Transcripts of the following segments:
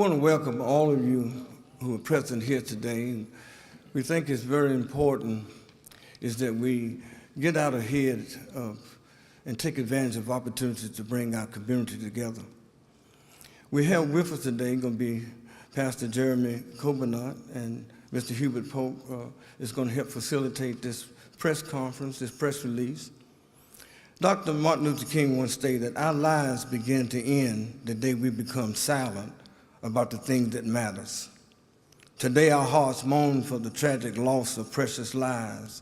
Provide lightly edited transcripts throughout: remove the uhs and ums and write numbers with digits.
want to welcome all of you who are present here today. We think it's very important is that we get out ahead of and take advantage of opportunities to bring our community together. We have with us today going to be Pastor Jeremy Covenant, and Mr. Hubert Pope is going to help facilitate this press conference, this press release. Dr. Martin Luther King once stated, "Our lives begin to end the day we become silent about the things that matters." Today, our hearts mourn for the tragic loss of precious lives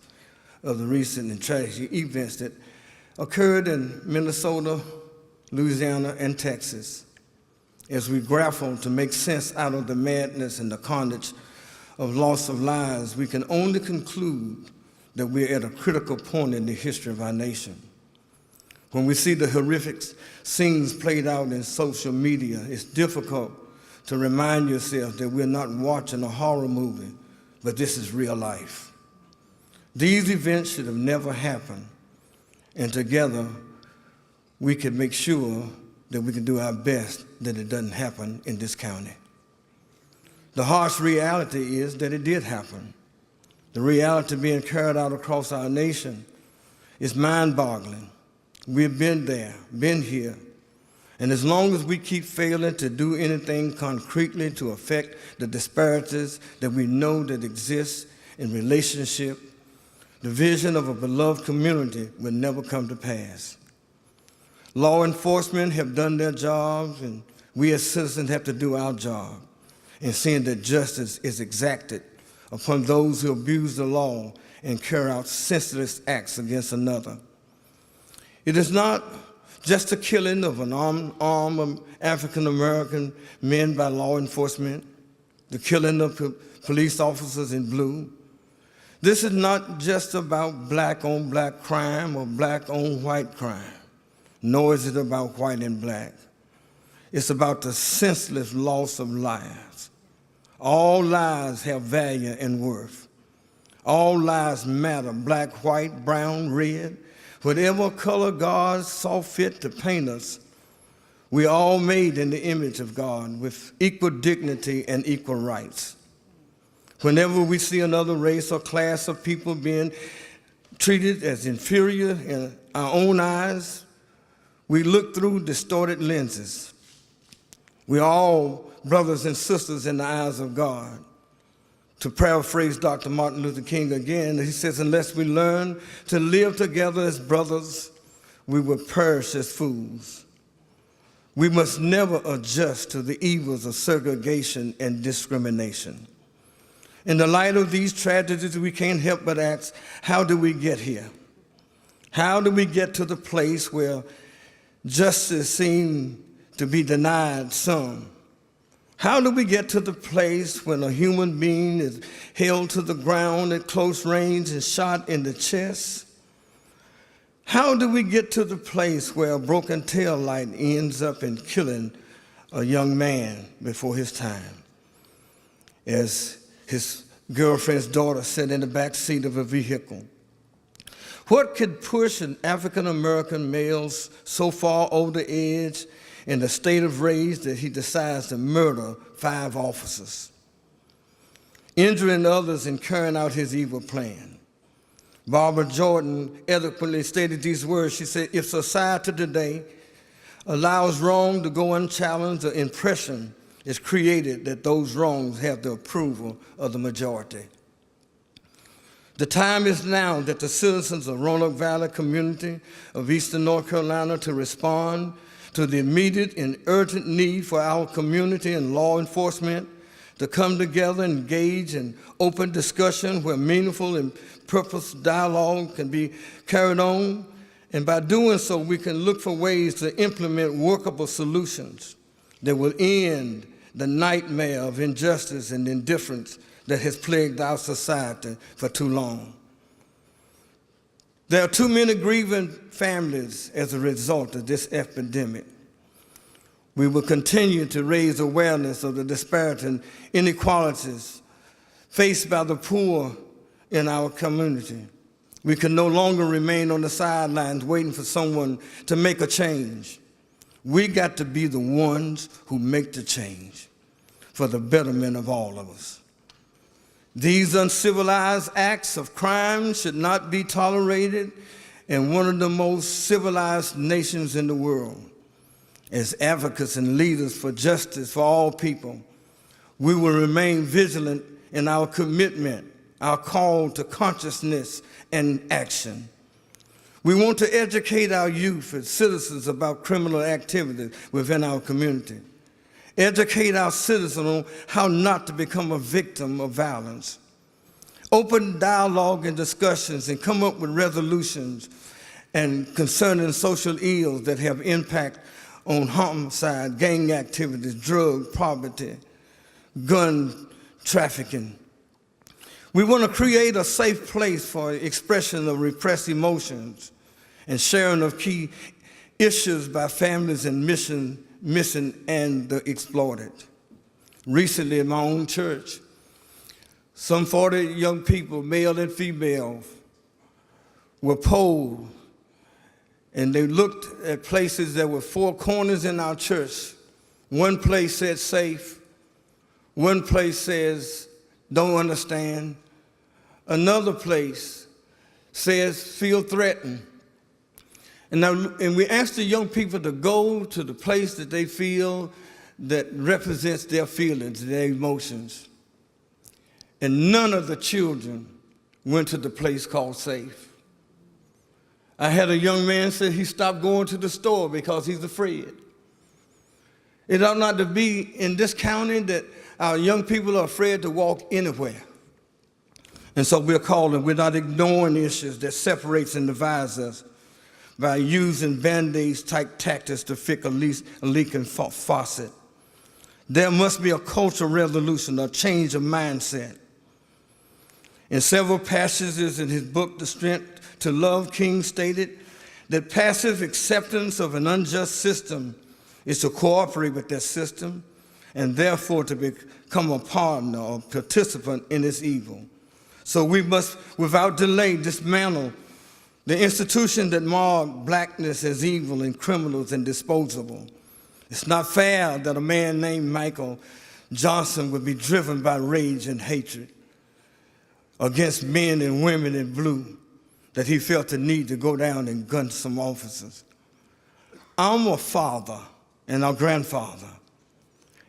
of the recent and tragic events that occurred in Minnesota, Louisiana, and Texas. As we grapple to make sense out of the madness and the carnage of loss of lives, we can only conclude that we're at a critical point in the history of our nation. When we see the horrific scenes played out in social media, it's difficult to remind yourself that we're not watching a horror movie, but this is real life. These events should have never happened, and together we can make sure that we can do our best that it doesn't happen in this county. The harsh reality is that it did happen. The reality being carried out across our nation is mind-boggling. We've been there, been here, and as long as we keep failing to do anything concretely to affect the disparities that we know that exist in relationship, the vision of a beloved community will never come to pass. Law enforcement have done their jobs, and we as citizens have to do our job in seeing that justice is exacted upon those who abuse the law and carry out senseless acts against another. It is not just the killing of an arm of African-American men by law enforcement, the killing of police officers in blue. This is not just about black-on-black crime or black-on-white crime, nor is it about white and black. It's about the senseless loss of lives. All lives have value and worth. All lives matter, black, white, brown, red, whatever color God saw fit to paint us. We are all made in the image of God with equal dignity and equal rights. Whenever we see another race or class of people being treated as inferior in our own eyes, we look through distorted lenses. We are all brothers and sisters in the eyes of God. To paraphrase Dr. Martin Luther King again, he says, "Unless we learn to live together as brothers, we will perish as fools." We must never adjust to the evils of segregation and discrimination. In the light of these tragedies, we can't help but ask, how do we get here? How do we get to the place where justice seems to be denied some? How do we get to the place when a human being is held to the ground at close range and shot in the chest? How do we get to the place where a broken tail light ends up in killing a young man before his time, as his girlfriend's daughter sat in the back seat of a vehicle? What could push an African-American male so far over the edge in the state of rage that he decides to murder 5 officers, injuring others and carrying out his evil plan? Barbara Jordan eloquently stated these words. She said, "If society today allows wrong to go unchallenged, the impression is created that those wrongs have the approval of the majority." The time is now that the citizens of Roanoke Valley community of Eastern North Carolina to respond to the immediate and urgent need for our community and law enforcement to come together and engage in open discussion where meaningful and purposeful dialogue can be carried on. And by doing so, we can look for ways to implement workable solutions that will end the nightmare of injustice and indifference that has plagued our society for too long. There are too many grieving families as a result of this epidemic. We will continue to raise awareness of the disparity and inequalities faced by the poor in our community. We can no longer remain on the sidelines waiting for someone to make a change. We got to be the ones who make the change. for the betterment of all of us. These uncivilized acts of crime should not be tolerated in one of the most civilized nations in the world. As advocates and leaders for justice for all people, we will remain vigilant in our commitment, our call to consciousness and action. We want to educate our youth and citizens about criminal activities within our community. Educate our citizens on how not to become a victim of violence. Open dialogue and discussions and come up with resolutions and concerning social ills that have impact on homicide, gang activities, drug, poverty, gun trafficking. We want to create a safe place for expression of repressed emotions and sharing of key issues by families and missing and the exploited. Recently in my own church, some 40 young people, male and female, were polled, and they looked at places that were four corners in our church. One place said safe, one place says don't understand, another place says feel threatened. And we asked the young people to go to the place that they feel that represents their feelings, their emotions. And none of the children went to the place called safe. I had a young man say he stopped going to the store because he's afraid. It ought not to be in this county that our young people are afraid to walk anywhere. And so we're not ignoring issues that separates and divides us by using Band-Aids type tactics to fix a leaking faucet. There must be a cultural revolution, a change of mindset. In several passages in his book, The Strength to Love, King stated that passive acceptance of an unjust system is to cooperate with that system and therefore to become a partner or participant in its evil. So we must, without delay, dismantle the institution that mark blackness as evil and criminals and disposable. It's not fair that a man named Michael Johnson would be driven by rage and hatred against men and women in blue, that he felt the need to go down and gun some officers. I'm a father and a grandfather.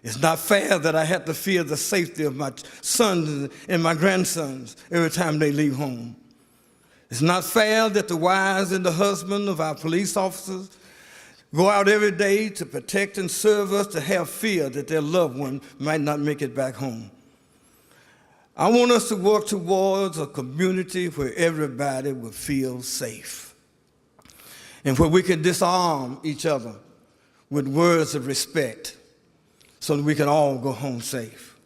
It's not fair that I have to fear the safety of my sons and my grandsons every time they leave home. It's not fair that the wives and the husbands of our police officers go out every day to protect and serve us to have fear that their loved one might not make it back home. I want us to work towards a community where everybody will feel safe and where we can disarm each other with words of respect so that we can all go home safe.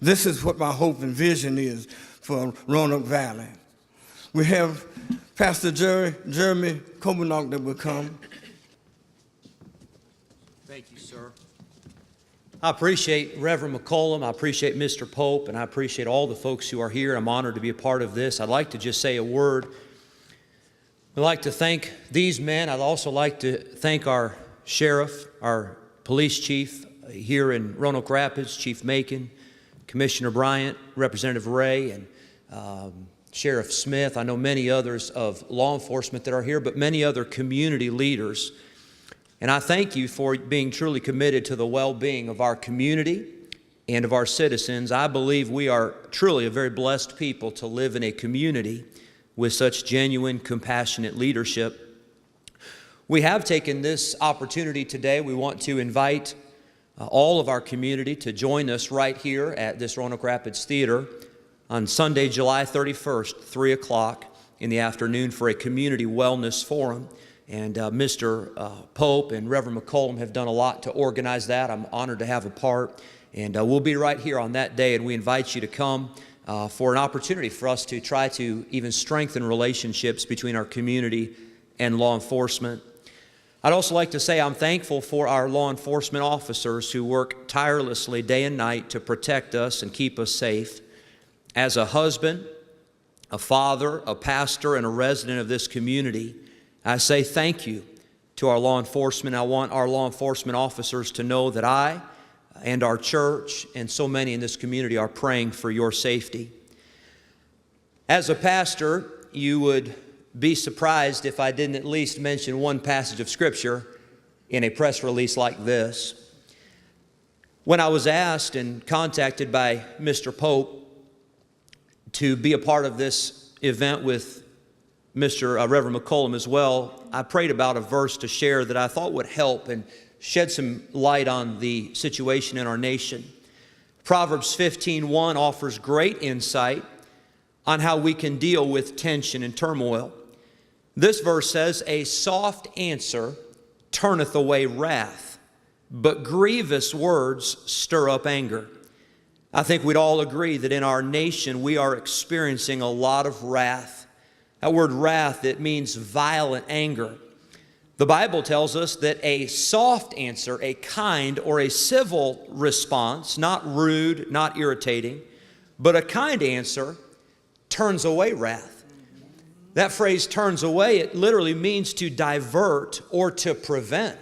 This is what my hope and vision is for Roanoke Valley. We have Pastor Jeremy Kobenok that will come. Thank you, sir. I appreciate Reverend McCollum, I appreciate Mr. Pope, and I appreciate all the folks who are here. I'm honored to be a part of this. I'd like to just say a word. I'd like to thank these men. I'd also like to thank our sheriff, our police chief here in Roanoke Rapids, Chief Macon, Commissioner Bryant, Representative Ray, and Sheriff Smith. I know many others of law enforcement that are here, but many other community leaders. And I thank you for being truly committed to the well-being of our community and of our citizens. I believe we are truly a very blessed people to live in a community with such genuine, compassionate leadership. We have taken this opportunity today. We want to invite all of our community to join us right here at this Roanoke Rapids Theater on Sunday, July 31st, 3 o'clock in the afternoon for a community wellness forum. And Mr. Pope and Reverend McCollum have done a lot to organize that. I'm honored to have a part. And we'll be right here on that day, and we invite you to come for an opportunity for us to try to even strengthen relationships between our community and law enforcement. I'd also like to say I'm thankful for our law enforcement officers who work tirelessly day and night to protect us and keep us safe. As a husband, a father, a pastor, and a resident of this community, I say thank you to our law enforcement. I want our law enforcement officers to know that I and our church and so many in this community are praying for your safety. As a pastor, you would be surprised if I didn't at least mention one passage of Scripture in a press release like this. When I was asked and contacted by Mr. Pope to be a part of this event with Reverend McCollum as well, I prayed about a verse to share that I thought would help and shed some light on the situation in our nation. Proverbs 15:1 offers great insight on how we can deal with tension and turmoil. This verse says, "A soft answer turneth away wrath, but grievous words stir up anger." I think we'd all agree that in our nation we are experiencing a lot of wrath. That word wrath, it means violent anger. The Bible tells us that a soft answer, a kind or a civil response, not rude, not irritating, but a kind answer turns away wrath. That phrase turns away, it literally means to divert or to prevent.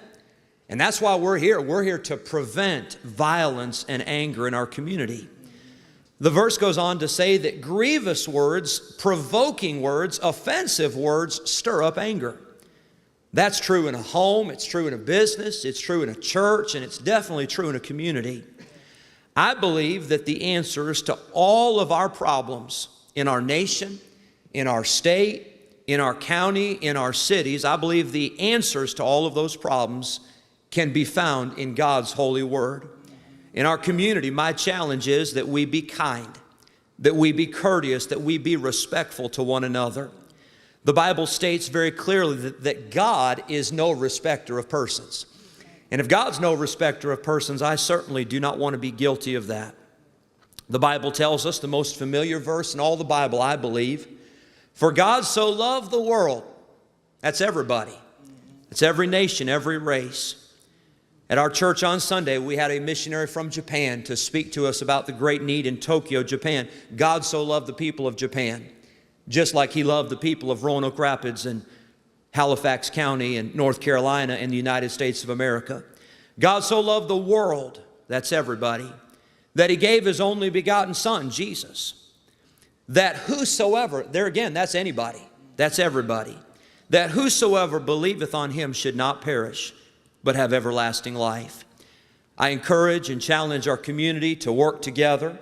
And that's why we're here. We're here to prevent violence and anger in our community. The verse goes on to say that grievous words, provoking words, offensive words stir up anger. That's true in a home, it's true in a business, it's true in a church, and it's definitely true in a community. I believe that the answers to all of our problems in our nation, in our state, in our county, in our cities, I believe the answers to all of those problems can be found in God's holy word. In our community, my challenge is that we be kind, that we be courteous, that we be respectful to one another. The Bible states very clearly that God is no respecter of persons. And if God's no respecter of persons, I certainly do not want to be guilty of that. The Bible tells us, the most familiar verse in all the Bible, I believe, "For God so loved the world," that's everybody. It's every nation, every race. At our church on Sunday, we had a missionary from Japan to speak to us about the great need in Tokyo, Japan. God so loved the people of Japan, just like He loved the people of Roanoke Rapids and Halifax County and North Carolina and the United States of America. God so loved the world, that's everybody, that He gave His only begotten Son, Jesus, that whosoever, there again, that's anybody, that's everybody, that whosoever believeth on Him should not perish, but have everlasting life. I encourage and challenge our community to work together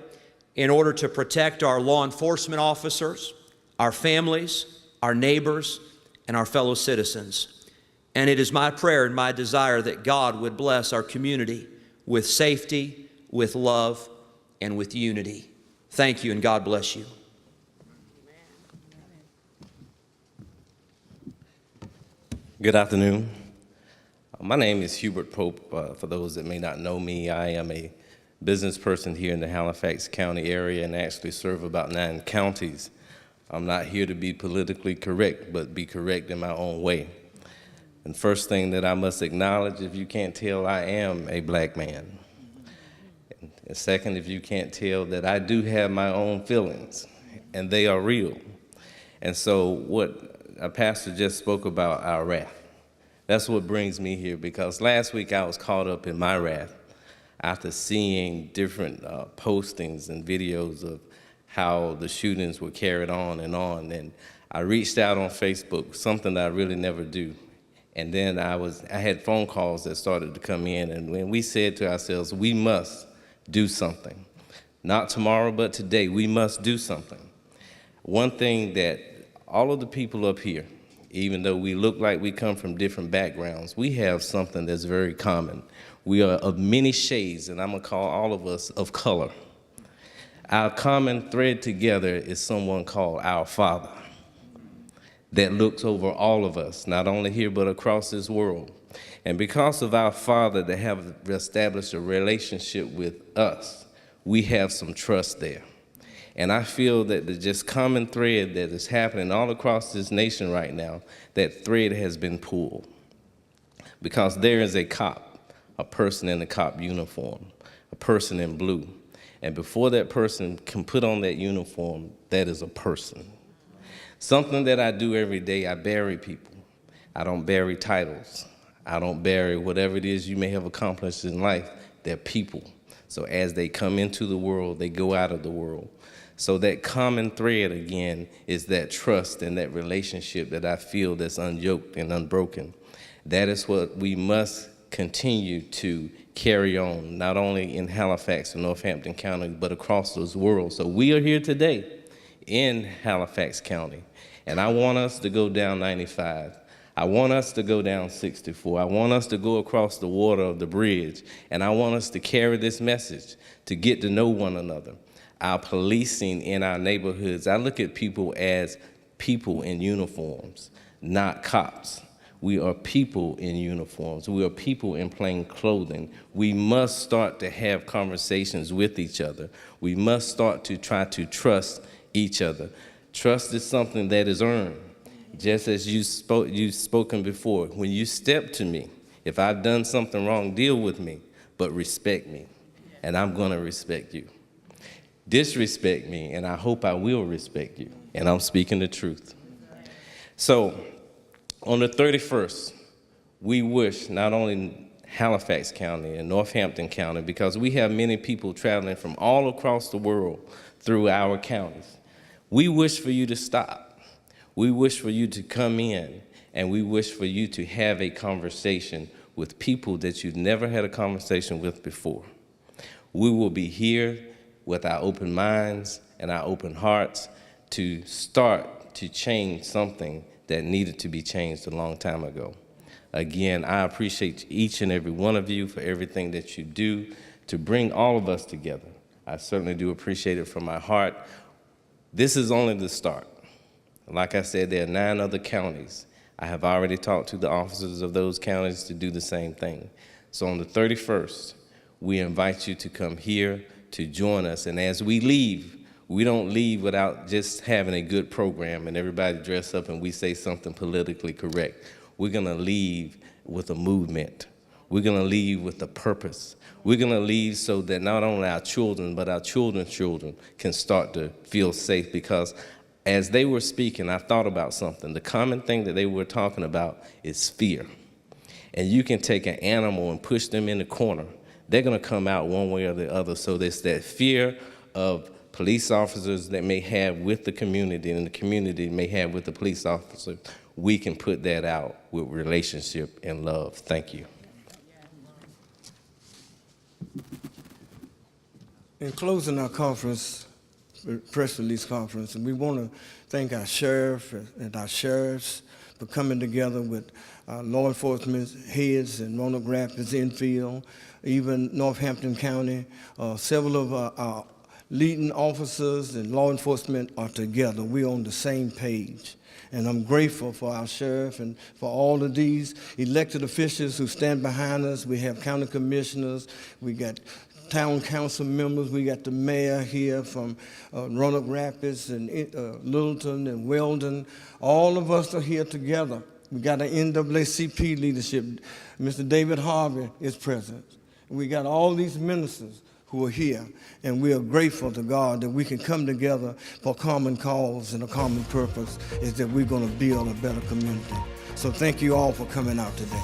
in order to protect our law enforcement officers, our families, our neighbors, and our fellow citizens. And it is my prayer and my desire that God would bless our community with safety, with love, and with unity. Thank you, and God bless you. Good afternoon. My name is Hubert Pope. For those that may not know me, I am a business person here in the Halifax County area and actually serve about 9 counties. I'm not here to be politically correct, but be correct in my own way. And first thing that I must acknowledge, if you can't tell, I am a black man. And second, if you can't tell, that I do have my own feelings, and they are real. And so what a pastor just spoke about, our wrath. That's what brings me here, because last week I was caught up in my wrath after seeing different postings and videos of how the shootings were carried on. And I reached out on Facebook, something that I really never do. And then I had phone calls that started to come in, and when we said to ourselves, we must do something. Not tomorrow, but today, we must do something. One thing that all of the people up here, even though we look like we come from different backgrounds, we have something that's very common. We are of many shades, and I'm gonna call all of us of color. Our common thread together is someone called our Father that looks over all of us, not only here, but across this world. And because of our Father that have established a relationship with us, we have some trust there. And I feel that the just common thread that is happening all across this nation right now, that thread has been pulled. Because there is a cop, a person in a cop uniform, a person in blue. And before that person can put on that uniform, that is a person. Something that I do every day, I bury people. I don't bury titles. I don't bury whatever it is you may have accomplished in life. They're people. So as they come into the world, they go out of the world. So that common thread, again, is that trust and that relationship that I feel that's unyoked and unbroken. That is what we must continue to carry on, not only in Halifax and Northampton County, but across those worlds. So we are here today in Halifax County, and I want us to go down 95. I want us to go down 64. I want us to go across the water of the bridge, and I want us to carry this message to get to know one another. Our policing in our neighborhoods, I look at people as people in uniforms, not cops. We are people in uniforms. We are people in plain clothing. We must start to have conversations with each other. We must start to try to trust each other. Trust is something that is earned. Just as you've spoken before, when you step to me, if I've done something wrong, deal with me, but respect me, and I'm going to respect you. Disrespect me, and I hope I will respect you, and I'm speaking the truth. So, on the 31st, we wish not only Halifax County and Northampton County, because we have many people traveling from all across the world through our counties. We wish for you to stop. We wish for you to come in, and we wish for you to have a conversation with people that you've never had a conversation with before. We will be here with our open minds and our open hearts to start to change something that needed to be changed a long time ago. Again, I appreciate each and every one of you for everything that you do to bring all of us together. I certainly do appreciate it from my heart. This is only the start. Like I said, there are 9 other counties. I have already talked to the officers of those counties to do the same thing. So on the 31st, we invite you to come here to join us. And as we leave, we don't leave without just having a good program and everybody dress up and we say something politically correct. We're going to leave with a movement. We're going to leave with a purpose. We're going to leave so that not only our children, but our children's children can start to feel safe, because as they were speaking, I thought about something. The common thing that they were talking about is fear. And you can take an animal and push them in the corner. They're going to come out one way or the other. So there's that fear of police officers that may have with the community and the community may have with the police officer. We can put that out with relationship and love. Thank you. In closing our conference, press release conference, and we want to thank our sheriff and our sheriffs for coming together with law enforcement heads in Roanoke Rapids, Enfield, even Northampton County. Several of our leading officers and law enforcement are together. We're on the same page. And I'm grateful for our sheriff and for all of these elected officials who stand behind us. We have county commissioners, we got town council members, we got the mayor here from Roanoke Rapids and Littleton and Weldon. All of us are here together. We got an NAACP leadership. Mr. David Harvey is present. We got all these ministers who are here, and we are grateful to God that we can come together for a common cause, and a common purpose is that we're going to build a better community. So thank you all for coming out today.